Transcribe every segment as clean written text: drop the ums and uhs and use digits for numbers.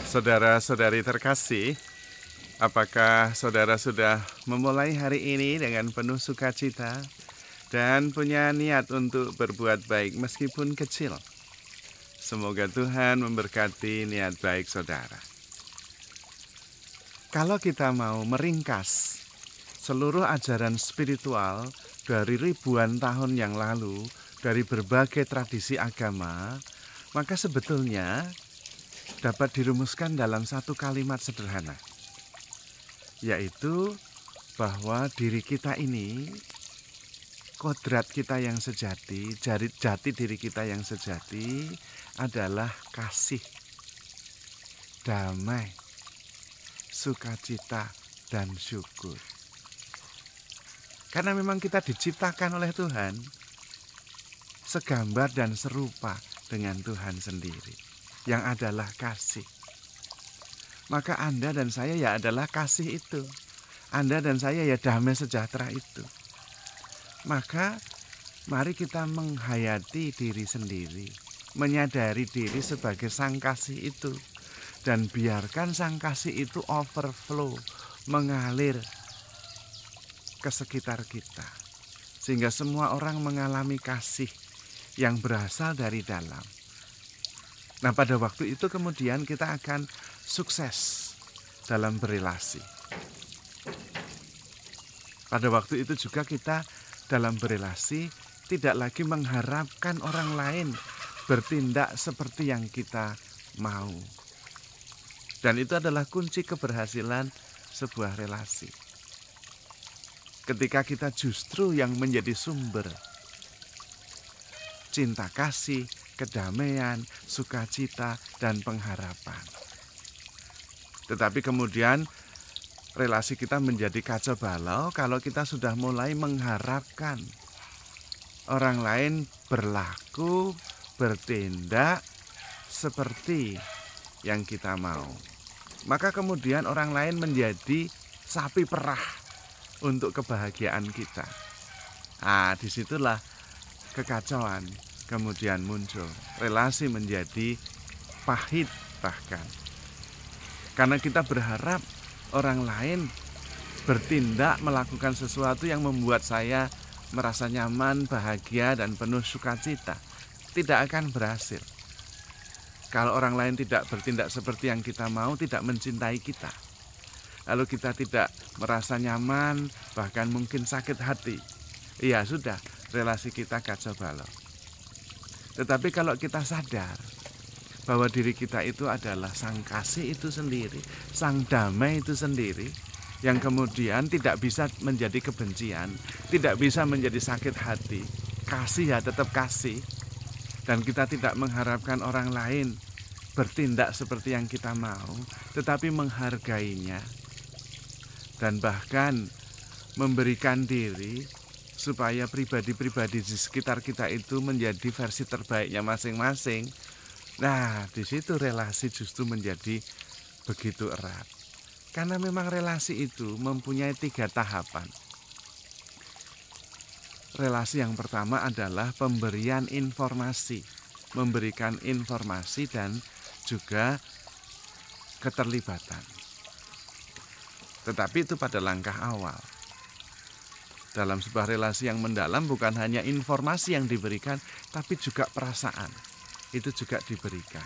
Saudara-saudari terkasih, apakah saudara sudah memulai hari ini dengan penuh sukacita dan punya niat untuk berbuat baik meskipun kecil? Semoga Tuhan memberkati niat baik saudara. Kalau kita mau meringkas seluruh ajaran spiritual dari ribuan tahun yang lalu, dari berbagai tradisi agama, maka sebetulnya dapat dirumuskan dalam satu kalimat sederhana, yaitu bahwa diri kita ini, kodrat kita yang sejati, jati diri kita yang sejati adalah kasih, damai, sukacita, dan syukur. Karena memang kita diciptakan oleh Tuhan segambar dan serupa dengan Tuhan sendiri, yang adalah kasih. Maka Anda dan saya ya adalah kasih itu. Anda dan saya ya damai sejahtera itu. Maka mari kita menghayati diri sendiri, menyadari diri sebagai sang kasih itu, dan biarkan sang kasih itu overflow, mengalir ke sekitar kita, sehingga semua orang mengalami kasih yang berasal dari dalam. Nah, pada waktu itu kemudian kita akan sukses dalam berelasi. Pada waktu itu juga kita dalam berelasi tidak lagi mengharapkan orang lain bertindak seperti yang kita mau. Dan itu adalah kunci keberhasilan sebuah relasi. Ketika kita justru yang menjadi sumber cinta kasih, kedamaian, sukacita, dan pengharapan. Tetapi kemudian relasi kita menjadi kacau balau kalau kita sudah mulai mengharapkan orang lain berlaku, bertindak seperti yang kita mau. Maka kemudian orang lain menjadi sapi perah untuk kebahagiaan kita. Nah, disitulah kekacauan kemudian muncul. Relasi menjadi pahit bahkan. Karena kita berharap orang lain bertindak melakukan sesuatu yang membuat saya merasa nyaman, bahagia, dan penuh sukacita. Tidak akan berhasil. Kalau orang lain tidak bertindak seperti yang kita mau, tidak mencintai kita. Lalu kita tidak merasa nyaman, bahkan mungkin sakit hati. Ya sudah, relasi kita kacau balau. Tetapi kalau kita sadar bahwa diri kita itu adalah sang kasih itu sendiri, sang damai itu sendiri, yang kemudian tidak bisa menjadi kebencian, tidak bisa menjadi sakit hati. Kasih ya tetap kasih. Dan kita tidak mengharapkan orang lain bertindak seperti yang kita mau, tetapi menghargainya. Dan bahkan memberikan diri supaya pribadi-pribadi di sekitar kita itu menjadi versi terbaiknya masing-masing. Nah, di situ relasi justru menjadi begitu erat. Karena memang relasi itu mempunyai 3 tahapan. Relasi yang pertama adalah pemberian informasi, memberikan informasi dan juga keterlibatan. Tetapi itu pada langkah awal. Dalam sebuah relasi yang mendalam bukan hanya informasi yang diberikan, tapi juga perasaan. Itu juga diberikan.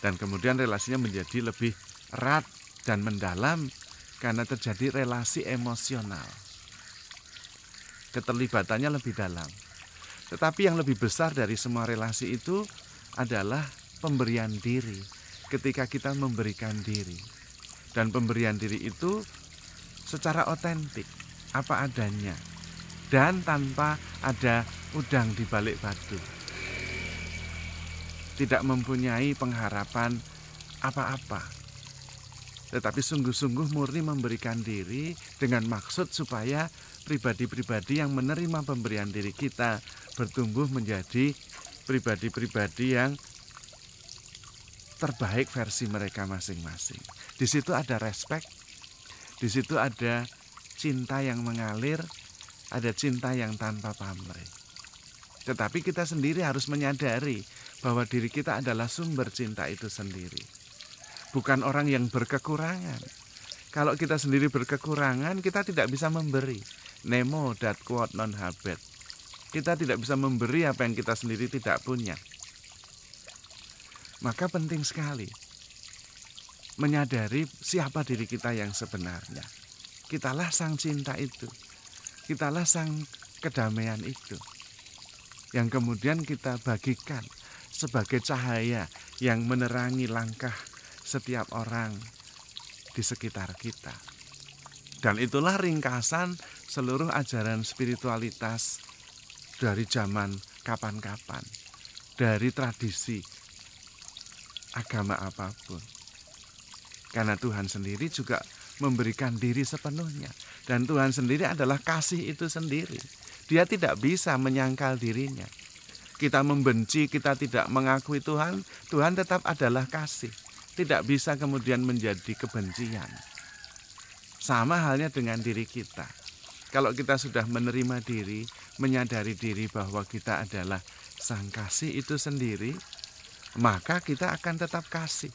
Dan kemudian relasinya menjadi lebih erat dan mendalam karena terjadi relasi emosional. Keterlibatannya lebih dalam. Tetapi yang lebih besar dari semua relasi itu adalah pemberian diri. Ketika kita memberikan diri. Dan pemberian diri itu secara otentik, apa adanya, dan tanpa ada udang di balik batu. Tidak mempunyai pengharapan apa-apa, tetapi sungguh-sungguh murni memberikan diri dengan maksud supaya pribadi-pribadi yang menerima pemberian diri kita bertumbuh menjadi pribadi-pribadi yang terbaik versi mereka masing-masing. Di situ ada respect. Di situ ada cinta yang mengalir, ada cinta yang tanpa pamrih. Tetapi kita sendiri harus menyadari bahwa diri kita adalah sumber cinta itu sendiri. Bukan orang yang berkekurangan. Kalau kita sendiri berkekurangan, kita tidak bisa memberi. Nemo dat quod non habet. Kita tidak bisa memberi apa yang kita sendiri tidak punya. Maka penting sekali menyadari siapa diri kita yang sebenarnya. Kitalah sang cinta itu. Kitalah sang kedamaian itu. Yang kemudian kita bagikan sebagai cahaya yang menerangi langkah setiap orang di sekitar kita. Dan itulah ringkasan seluruh ajaran spiritualitas dari zaman kapan-kapan, dari tradisi agama apapun. Karena Tuhan sendiri juga memberikan diri sepenuhnya. Dan Tuhan sendiri adalah kasih itu sendiri. Dia tidak bisa menyangkal dirinya. Kita membenci, kita tidak mengakui Tuhan, Tuhan tetap adalah kasih. Tidak bisa kemudian menjadi kebencian. Sama halnya dengan diri kita. Kalau kita sudah menerima diri, menyadari diri bahwa kita adalah sang kasih itu sendiri, maka kita akan tetap kasih.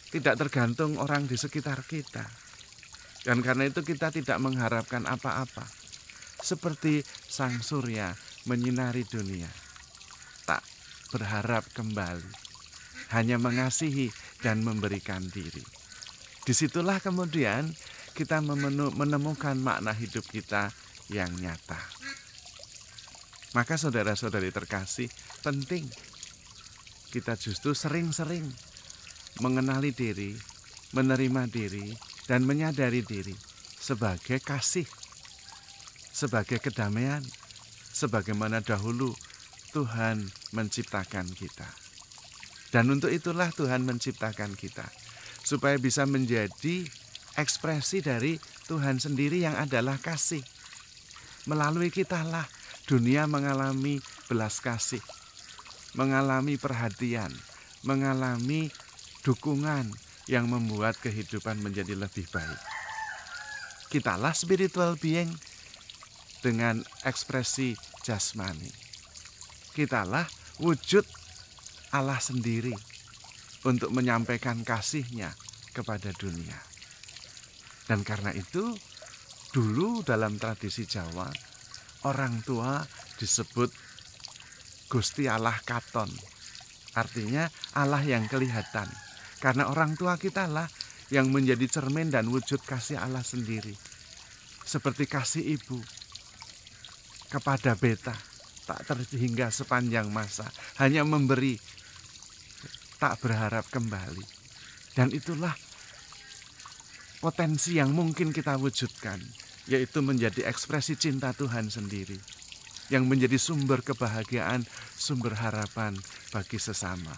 Tidak tergantung orang di sekitar kita. Dan karena itu kita tidak mengharapkan apa-apa. Seperti sang surya menyinari dunia. Tak berharap kembali. Hanya mengasihi dan memberikan diri. Disitulah kemudian kita menemukan makna hidup kita yang nyata. Maka saudara-saudari terkasih, penting kita justru sering-sering mengenali diri, menerima diri, dan menyadari diri sebagai kasih, sebagai kedamaian, sebagaimana dahulu Tuhan menciptakan kita. Dan untuk itulah Tuhan menciptakan kita, supaya bisa menjadi ekspresi dari Tuhan sendiri yang adalah kasih. Melalui kitalah dunia mengalami belas kasih, mengalami perhatian, mengalami dukungan yang membuat kehidupan menjadi lebih baik. Kitalah spiritual being dengan ekspresi jasmani. Kitalah wujud Allah sendiri untuk menyampaikan kasih-Nya kepada dunia. Dan karena itu, dulu dalam tradisi Jawa, orang tua disebut Gusti Allah Katon. Artinya Allah yang kelihatan. Karena orang tua kita lah yang menjadi cermin dan wujud kasih Allah sendiri. Seperti kasih ibu kepada beta, tak terhingga sepanjang masa. Hanya memberi, tak berharap kembali. Dan itulah potensi yang mungkin kita wujudkan, yaitu menjadi ekspresi cinta Tuhan sendiri, yang menjadi sumber kebahagiaan, sumber harapan bagi sesama.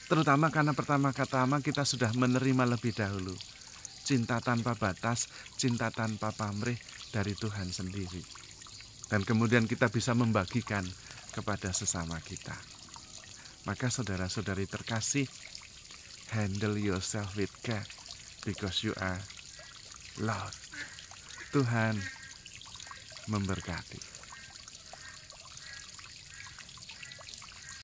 Terutama karena pertama-tama kita sudah menerima lebih dahulu cinta tanpa batas, cinta tanpa pamrih dari Tuhan sendiri. Dan kemudian kita bisa membagikan kepada sesama kita. Maka saudara-saudari terkasih, handle yourself with care because you are loved. Tuhan memberkati.